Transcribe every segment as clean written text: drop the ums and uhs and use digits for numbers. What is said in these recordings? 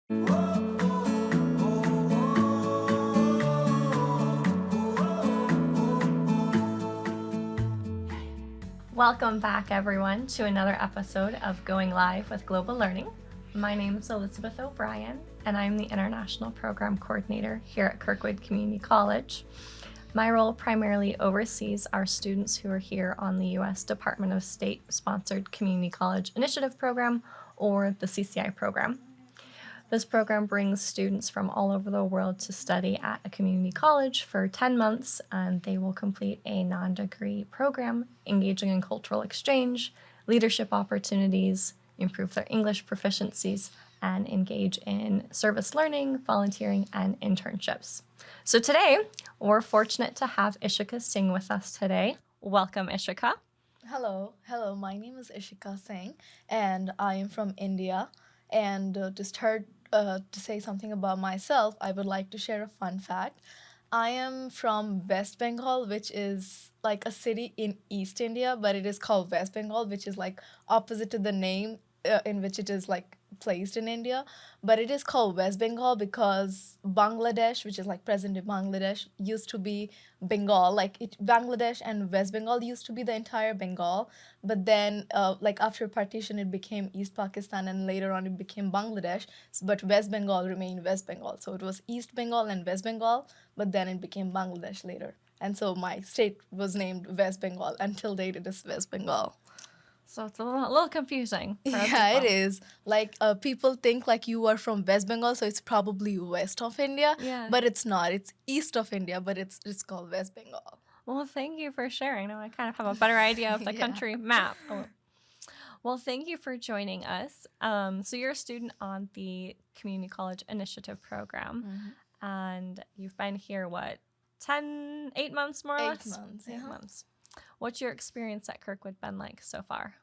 Welcome back, everyone, to another episode of Going Live with Global Learning. My name is Elizabeth O'Brien, and I'm the International Program Coordinator here at Kirkwood Community College. My role primarily oversees our students who are here on the U.S. Department of State-sponsored Community College Initiative Program, or the CCI program. This program brings students from all over the world to study at a community college for 10 months, and they will complete a non-degree program engaging in cultural exchange, leadership opportunities, improve their English proficiencies, and engage in service learning, volunteering, and internships. So today, we're fortunate to have Ishika Singh with us today. Welcome, Ishika. Hello, my name is Ishika Singh, and I am from India. And to say something about myself, I would like to share a fun fact. I am from West Bengal, which is like a city in East India, but it is called West Bengal, which is like opposite to the name in which it is like placed in India. But it is called West Bengal because Bangladesh, which is like present day Bangladesh, used to be Bengal. Bangladesh and West Bengal used to be the entire Bengal, but then like after partition, it became East Pakistan, and later on it became Bangladesh. But West Bengal remained West Bengal, so it was East Bengal and West Bengal, but then it became Bangladesh later. And so my state was named West Bengal. Until date, it is West Bengal. So it's a little confusing. Yeah, it is. Like people think like you are from West Bengal, so it's probably west of India. Yeah. But it's not. It's east of India, but it's called West Bengal. Well, thank you for sharing. Now I kind of have a better idea of the Yeah. country map. Well, thank you for joining us. So you're a student on the Community College Initiative Program, and you've been here, 8 months more or less? 8 months. 8 months. What's your experience at Kirkwood been like so far?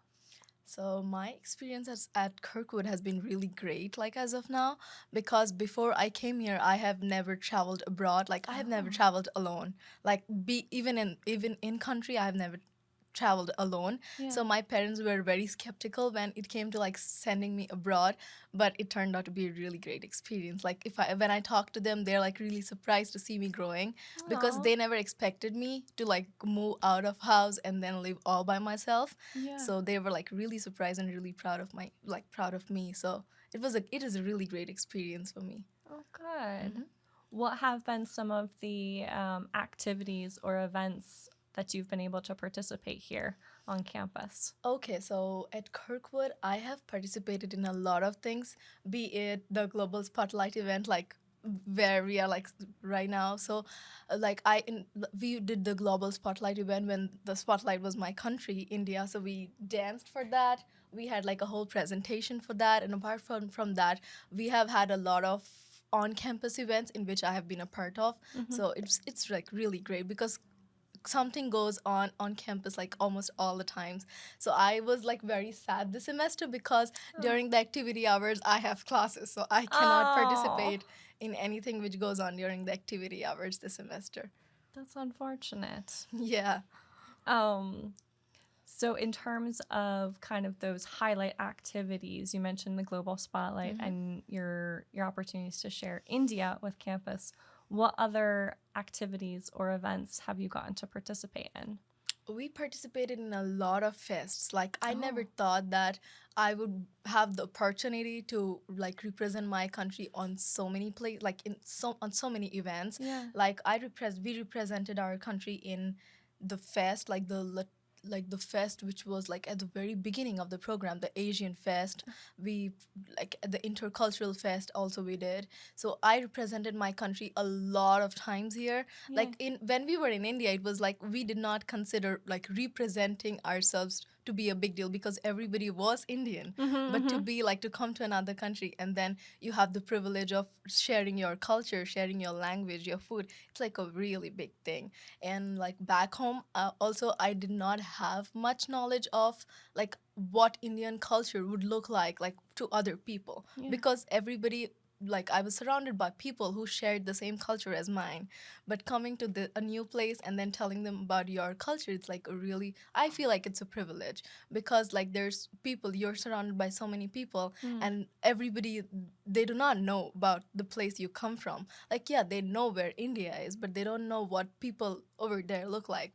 So my experience at Kirkwood has been really great, like as of now, because before I came here, I have never traveled abroad. Like I have never traveled alone. Like even in country, I have never traveled alone. So my parents were very skeptical when it came to like sending me abroad, but it turned out to be a really great experience. Like when I talk to them, they're like really surprised to see me growing because they never expected me to like move out of house and then live all by myself. So they were like really surprised and really proud of me. So it is a really great experience for me. Oh, good. What have been some of the activities or events that you've been able to participate here on campus? Okay, so at Kirkwood, I have participated in a lot of things, be it the Global Spotlight event, like where we are like right now. So, we did the Global Spotlight event when the spotlight was my country, India. So we danced for that. We had like a whole presentation for that, and apart from that, we have had a lot of on-campus events in which I have been a part of. So it's like really great because something goes on campus like almost all the times. So I was like very sad this semester because during the activity hours I have classes, so I cannot participate in anything which goes on during the activity hours this semester. That's unfortunate. Yeah. So in terms of kind of those highlight activities, you mentioned the Global Spotlight and your opportunities to share India with campus. What other activities or events have you gotten to participate in? We participated in a lot of fests. Like I never thought that I would have the opportunity to like represent my country on so many on so many events. Yeah. Like we represented our country in the fest, like the fest which was like at the very beginning of the program, the Asian fest. We like the intercultural fest also we did. So I represented my country a lot of times here. Like in when we were in India, it was like we did not consider like representing ourselves to be a big deal because everybody was Indian. But to be like to come to another country and then you have the privilege of sharing your culture, sharing your language, your food, it's like a really big thing. And like back home, also I did not have much knowledge of like what Indian culture would look like to other people because everybody like I was surrounded by people who shared the same culture as mine. But coming to a new place and then telling them about your culture, it's like a really, I feel like it's a privilege, because like there's people, you're surrounded by so many people, Mm. and everybody, they do not know about the place you come from. Like, yeah, they know where India is, but they don't know what people over there look like,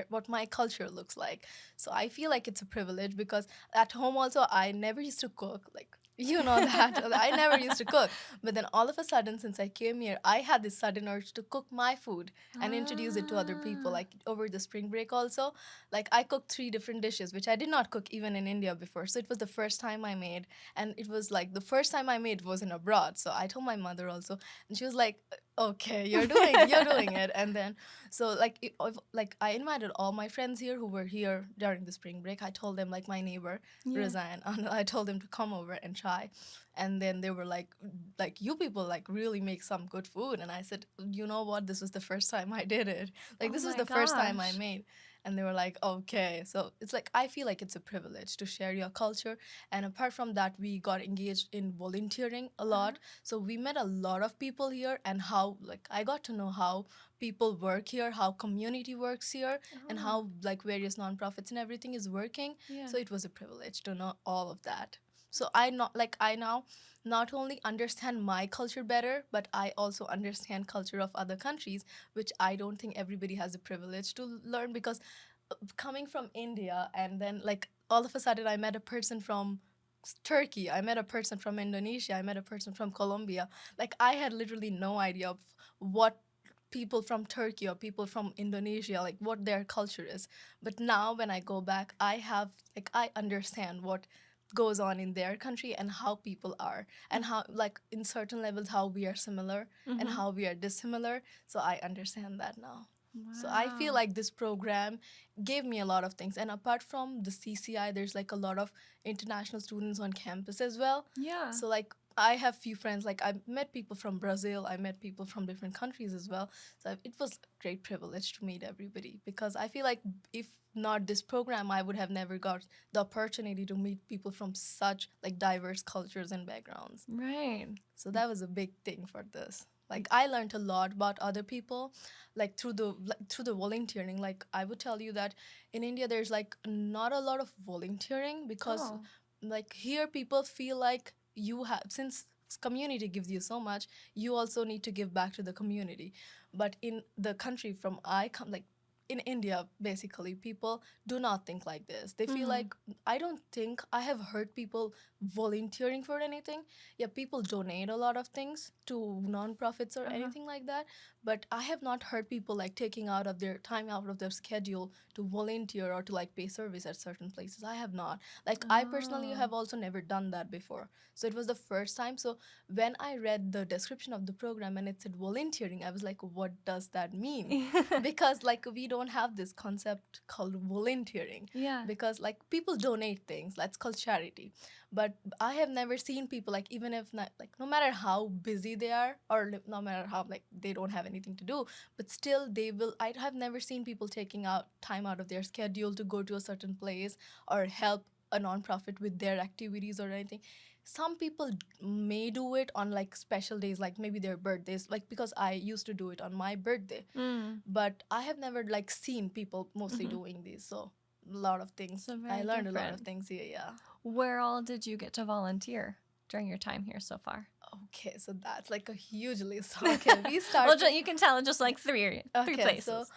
what my culture looks like. So I feel like it's a privilege, because at home also I never used to cook. Like, you know that I never used to cook, but then all of a sudden, since I came here, I had this sudden urge to cook my food and introduce it to other people. Ah. Like over the spring break also, like I cooked 3 different dishes which I did not cook even in India before. So it was the first time I made, and it was like the first time I made was in abroad. So I told my mother also, and she was like, okay, you're doing it. And then, so like like I invited all my friends here who were here during the spring break. I told them, like my neighbor Yeah. Rizan, and I told them to come over and try. And then they were like you people like really make some good food. And I said, you know what, this was the first time I did it. Like Oh this was my the first time I gosh. made. And they were like, okay. So it's like I feel like it's a privilege to share your culture. And apart from that, we got engaged in volunteering a lot. So we met a lot of people here, and how like I got to know how people work here, how community works here, and Oh, how like various nonprofits and everything is working. yeah. So it was a privilege to know all of that. So I now not only understand my culture better, but I also understand culture of other countries, which I don't think everybody has the privilege to learn. Because coming from India, and then like all of a sudden I met a person from Turkey, I met a person from Indonesia, I met a person from Colombia. Like I had literally no idea of what people from Turkey or people from Indonesia, like what their culture is. But now when I go back, I understand what goes on in their country and how people are, and how like in certain levels how we are similar and Mm-hmm. how we are dissimilar. So I understand that now. So I feel Wow. like this program gave me a lot of things. And apart from the CCI, there's like a lot of international students on campus as well. Yeah. So like I have few friends, like I met people from Brazil, I met people from different countries as well. So it was a great privilege to meet everybody, because I feel like if not this program, I would have never got the opportunity to meet people from such like diverse cultures and backgrounds. Right. So that was a big thing for this. Like I learned a lot about other people, like through the volunteering. Like I would tell you that in India there's like not a lot of volunteering, because Oh. like here people feel like you have, since community gives you so much, you also need to give back to the community. But in the country from I come, like in India, basically, people do not think like this. They feel Mm. like, I don't think I have heard people volunteering for anything. Yeah, people donate a lot of things to nonprofits or Uh-huh. anything like that, but I have not heard people like taking out of their time out of their schedule to volunteer or to like pay service at certain places. I have not. Like I personally Oh. have also never done that before. So it was the first time. So when I read the description of the program and it said volunteering, I was like, what does that mean? Because like we don't have this concept called volunteering, Yeah. because like people donate things, that's called charity. But I have never seen people, like even if not, like no matter how busy they are, or no matter how like they don't have anything to do, but still they will, I have never seen people taking out time out of their schedule to go to a certain place or help a nonprofit with their activities or anything. Some people may do it on like special days, like maybe their birthdays, like because I used to do it on my birthday. Mm. But I have never like seen people mostly Mm-hmm. doing these. So a lot of things, So I very learned a lot of different. things here. Yeah. Where all did you get to volunteer during your time here so far? Okay, so that's like a huge list. Okay, we Well, started. you can tell just like three Okay, so places.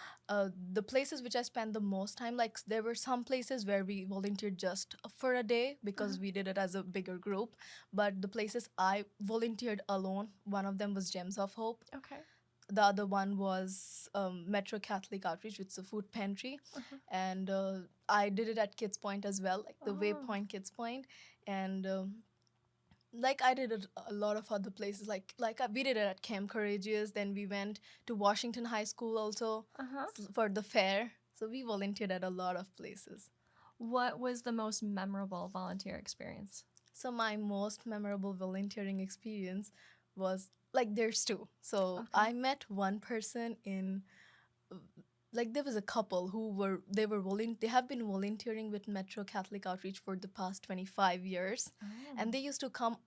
the places which I spent the most time, like there were some places where we volunteered just for a day because we did it as a bigger group. But the places I volunteered alone, one of them was Gems of Hope. Okay. The other one was Metro Catholic Outreach, which is a food pantry. Uh-huh. And I did it at Kids Point as well, like the Oh. Waypoint Kids Point. And like I did it a lot of other places, we did it at Camp Courageous, then we went to Washington High School also Uh-huh. for the fair. So we volunteered at a lot of places. What was the most memorable volunteer experience? So my most memorable volunteering experience was, like, there's two. So Okay. I met one person in, like, there was a couple who were they have been volunteering with Metro Catholic Outreach for the past 25 years. Oh. And they used to come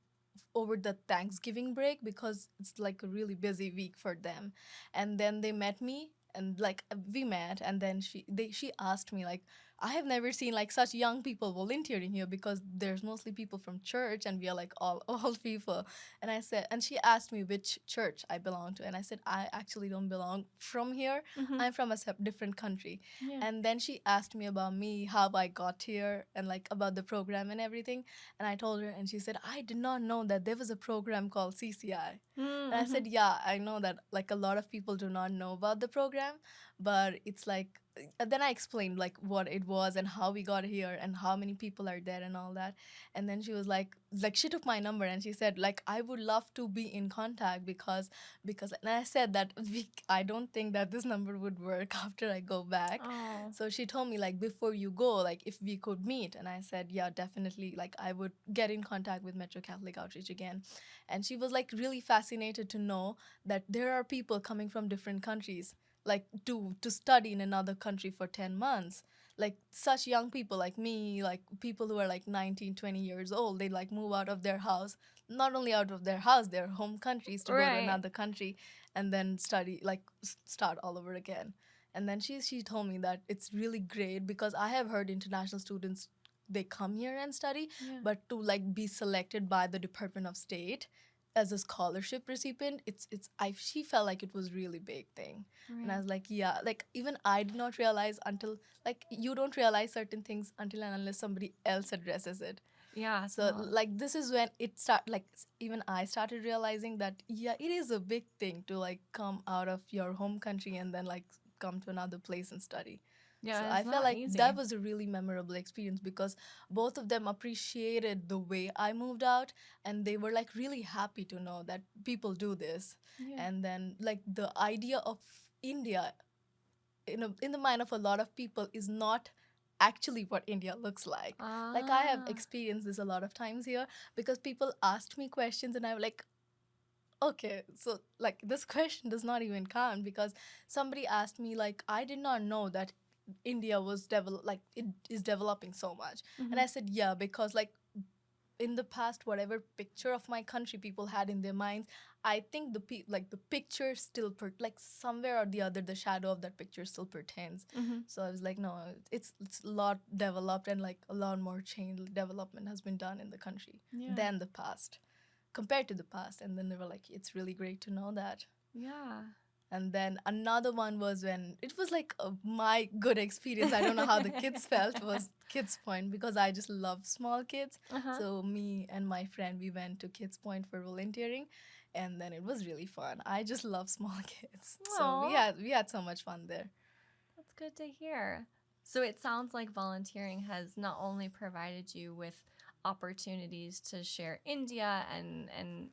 over the Thanksgiving break because it's like a really busy week for them. And then they met me and like we met, and then she asked me like, I have never seen like such young people volunteering here because there's mostly people from church and we are like all old people. And I said, and she asked me which church I belong to, and I said I actually don't belong from here. Mm-hmm. I'm from a different country. Yeah. And then she asked me about me, how I got here, and like about the program and everything. And I told her, and she said, I did not know that there was a program called CCI. And I Mm-hmm. said, yeah, I know that like a lot of people do not know about the program, but it's like, then I explained like what it was and how we got here and how many people are there and all that. And then she was like she took my number and she said like, I would love to be in contact because and I said that I don't think that this number would work after I go back. Oh. So she told me like, before you go, like if we could meet. And I said, yeah, definitely, like I would get in contact with Metro Catholic Outreach again. And she was like really fascinated to know that there are people coming from different countries, like to study in another country for 10 months. Like such young people like me, like people who are like 19, 20 years old, they like move out of their house, not only out of their house, their home countries, to go to Right. another country and then study, like start all over again. And then she told me that it's really great because I have heard international students, they come here and study, Yeah. but to like be selected by the Department of State as a scholarship recipient, it's I she felt like it was really big thing. And I Right. was like, yeah, like even I did not realize until, like you don't realize certain things until and unless somebody else addresses it. Yeah. So No. like this is when it start like even I started realizing that yeah, it is a big thing to like come out of your home country and then like come to another place and study. So Yeah, I it's felt not like easy. that was a really memorable experience because both of them appreciated the way I moved out, and they were like really happy to know that people do this. Yeah. And then like the idea of India in the mind of a lot of people is not actually what India looks like. Like I have Ah. experienced this a lot of times here because people asked me questions and I'm like, okay, so like this question does not even count because somebody asked me like, I did not know that India was like it is developing so much. And Mm-hmm. I said, yeah, because like in the past, whatever picture of my country people had in their minds, I think like the picture still like somewhere or the other the shadow of that picture still pertains. Mm-hmm. So I was like, no, it's a lot developed and like a lot more change development has been done in the country Yeah. than the past, compared to the past. And then they were like, it's really great to know that. Yeah. And then another one was when it was like my good experience. I don't know how the kids felt, was Kids Point because I just love small kids. Uh-huh. So me and my friend, we went to Kids Point for volunteering, and then it was really fun. I just love small kids. So Aw. we had so much fun there. That's good to hear. So it sounds like volunteering has not only provided you with opportunities to share India and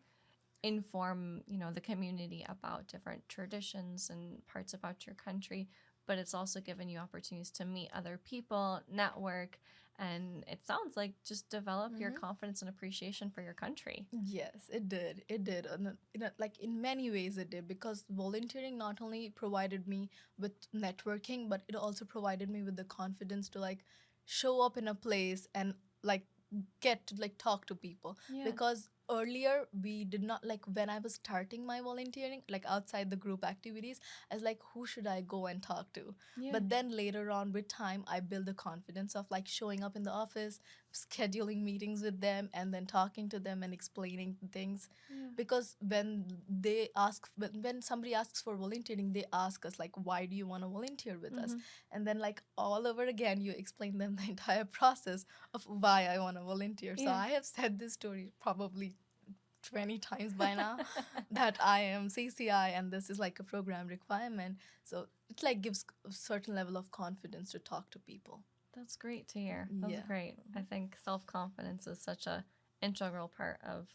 inform, the community about different traditions and parts about your country, but it's also given you opportunities to meet other people, network, and it sounds like just develop your confidence and appreciation for your country. Yes, it did. It did. And, like in many ways, it did because volunteering not only provided me with networking, but it also provided me with the confidence to like show up in a place and like get to like talk to people. Yeah. Because earlier we did not, like when I was starting my volunteering, like outside the group activities, I was like, who should I go and talk to? Yeah. But then later on with time, I built the confidence of like showing up in the office, scheduling meetings with them, and then talking to them and explaining things. Yeah. Because when somebody asks for volunteering, they ask us like, why do you want to volunteer with us? And then like all over again, you explain them the entire process of why I want to volunteer. So Yeah. I have said this story probably 20 times by now that I am CCI and this is like a program requirement. So it like gives a certain level of confidence to talk to people. That's great to hear. That's Yeah. great. I think self-confidence is such a integral part of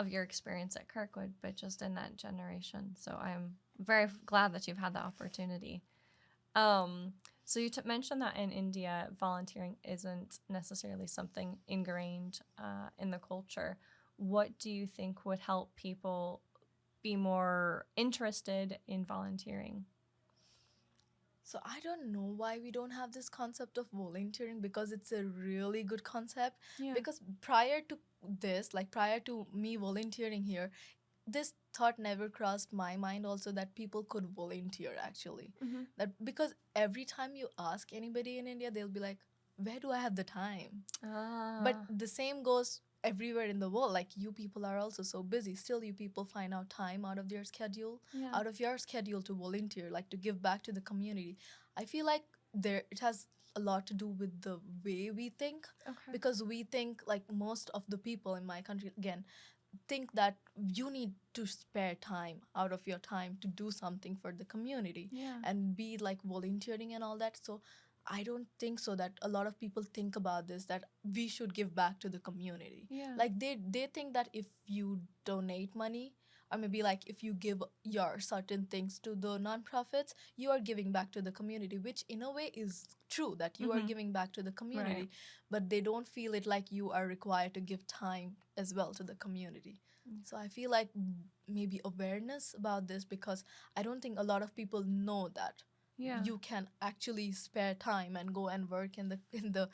your experience at Kirkwood, but just in that generation. So I'm very glad that you've had the opportunity. So you mentioned that in India, volunteering isn't necessarily something ingrained in the culture. What do you think would help people be more interested in volunteering? So I don't know why we don't have this concept of volunteering, because it's a really good concept. Yeah. Because prior to this, like prior to me volunteering here, this thought never crossed my mind also that people could volunteer actually. Mm-hmm. That because every time you ask anybody in India, they'll be like, where do I have the time? But Ah. the same goes everywhere in the world. Like, you people are also so busy, still you people find out time out of their schedule, Yeah. out of your schedule, to volunteer, like to give back to the community. I feel like there it has a lot to do with the way we think. Okay. Because we think, like most of the people in my country, again, think that you need to spare time out of your time to do something for the community, Yeah. and be like volunteering and all that. So I don't think so that a lot of people think about this, that we should give back to the community. Yeah. Like they think that if you donate money, or maybe like if you give your certain things to the nonprofits, you are giving back to the community, which in a way is true, that you are Mm-hmm. giving back to the Right. community. But they don't feel it like you are required to give time as well to the community. So I feel like maybe awareness about this, because I don't think a lot of people know that Yeah. you can actually spare time and go and work in the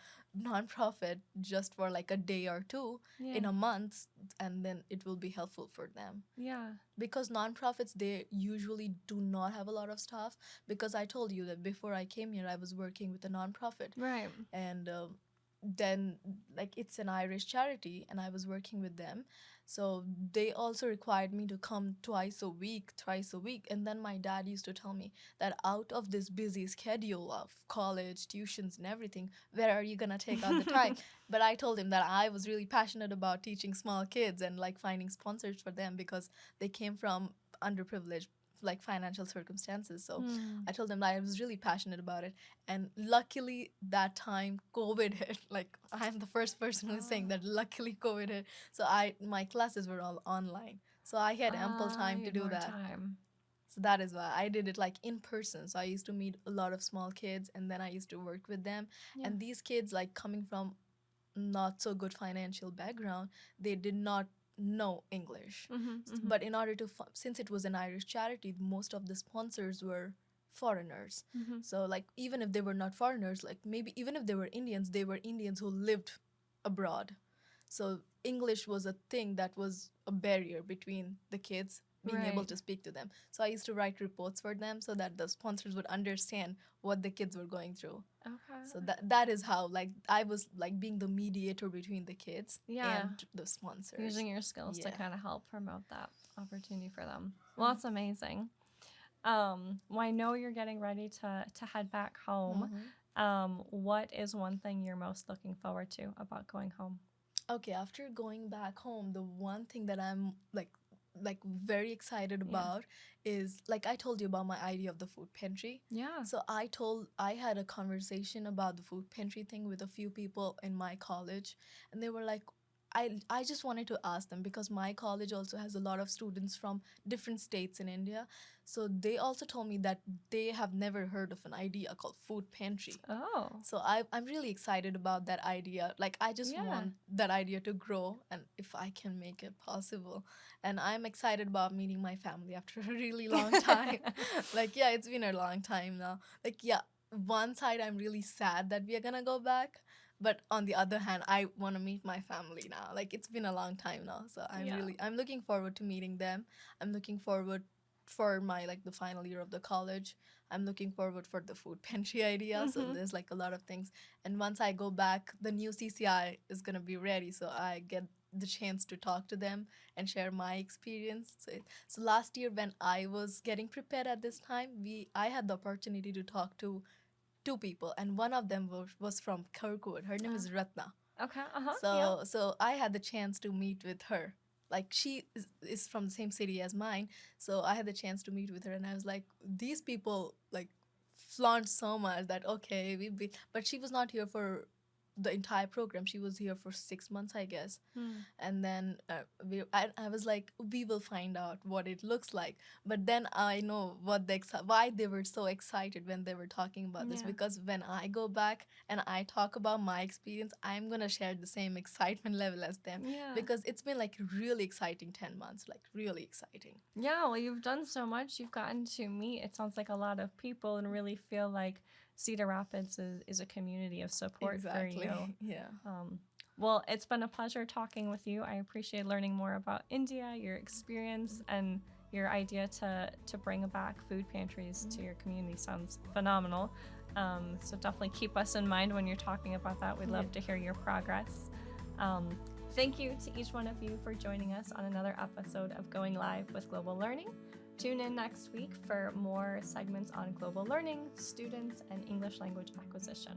nonprofit just for like a day or two Yeah. in a month, and then it will be helpful for them. Yeah. Because nonprofits, they usually do not have a lot of staff. Because I told you that before I came here, I was working with a nonprofit. Right. And then, like, it's an Irish charity, and I was working with them. So they also required me to come twice a week, thrice a week. And then my dad used to tell me that out of this busy schedule of college, tuitions, and everything, where are you gonna take out the time? But I told him that I was really passionate about teaching small kids and like finding sponsors for them, because they came from underprivileged, like, financial circumstances. So I told them that I was really passionate about it. And luckily that time COVID hit. Like, I'm the first person who's saying that luckily COVID hit. So my classes were all online. So I had ample time You to had do more that. time. So that is why I did it like in person. So I used to meet a lot of small kids, and then I used to work with them. Yeah. And these kids, like, coming from not so good financial background, they did not know English. Mm-hmm. But in order to, since it was an Irish charity, most of the sponsors were foreigners. Mm-hmm. So, like, even if they were not foreigners, like maybe even if they were Indians, they were Indians who lived abroad. So English was a thing that was a barrier between the kids being able Right. to speak to them. So I used to write reports for them so that the sponsors would understand what the kids were going through. Okay. So that is how, like, I was like being the mediator between the kids Yeah. and the sponsors. Using your skills to Yeah. kind of help promote that opportunity for them. Well, that's amazing. Well, I know you're getting ready to head back home. What is one thing you're most looking forward to about going home? Okay, after going back home, the one thing that I'm like very excited about is, like I told you about my idea of the food pantry. Yeah. So I had a conversation about the food pantry thing with a few people in my college, and they were like, I just wanted to ask them, because my college also has a lot of students from different states in India. So they also told me that they have never heard of an idea called food pantry. Oh. So I'm really excited about that idea. Like, I just Yeah. want that idea to grow, and if I can make it possible. And I'm excited about meeting my family after a really long time. Like, yeah, it's been a long time now. Like, yeah, one side I'm really sad that we are gonna go back, but on the other hand, I want to meet my family now. Like, it's been a long time now, so Yeah. I'm looking forward to meeting them. I'm looking forward for my, like, the final year of the college. I'm looking forward for the food pantry idea. So there's like a lot of things. And once I go back, the new CCI is gonna be ready, so I get the chance to talk to them and share my experience. So last year when I was getting prepared at this time, I had the opportunity to talk to two people, and one of them was from Kirkwood. Her name is Ratna. Okay. Uh-huh. So I had the chance to meet with her. Like, she is from the same city as mine, so I had the chance to meet with her, and I was like, these people like flaunt so much that, okay, but she was not here for the entire program. She was here for 6 months, I guess. Hmm. And then I was like, we will find out what it looks like. But then I know why they were so excited when they were talking about this, Yeah. because when I go back and I talk about my experience, I'm gonna share the same excitement level as them, Yeah. because it's been like really exciting 10 months, like really exciting. Yeah, well, you've done so much. You've gotten to meet, it sounds like, a lot of people and really feel like Cedar Rapids is a community of support for you. Exactly. Yeah. Well, it's been a pleasure talking with you. I appreciate learning more about India, your experience, and your idea to bring back food pantries to your community sounds phenomenal. So definitely keep us in mind when you're talking about that. We'd love to hear your progress. Thank you to each one of you for joining us on another episode of Going Live with Global Learning. Tune in next week for more segments on global learning, students, and English language acquisition.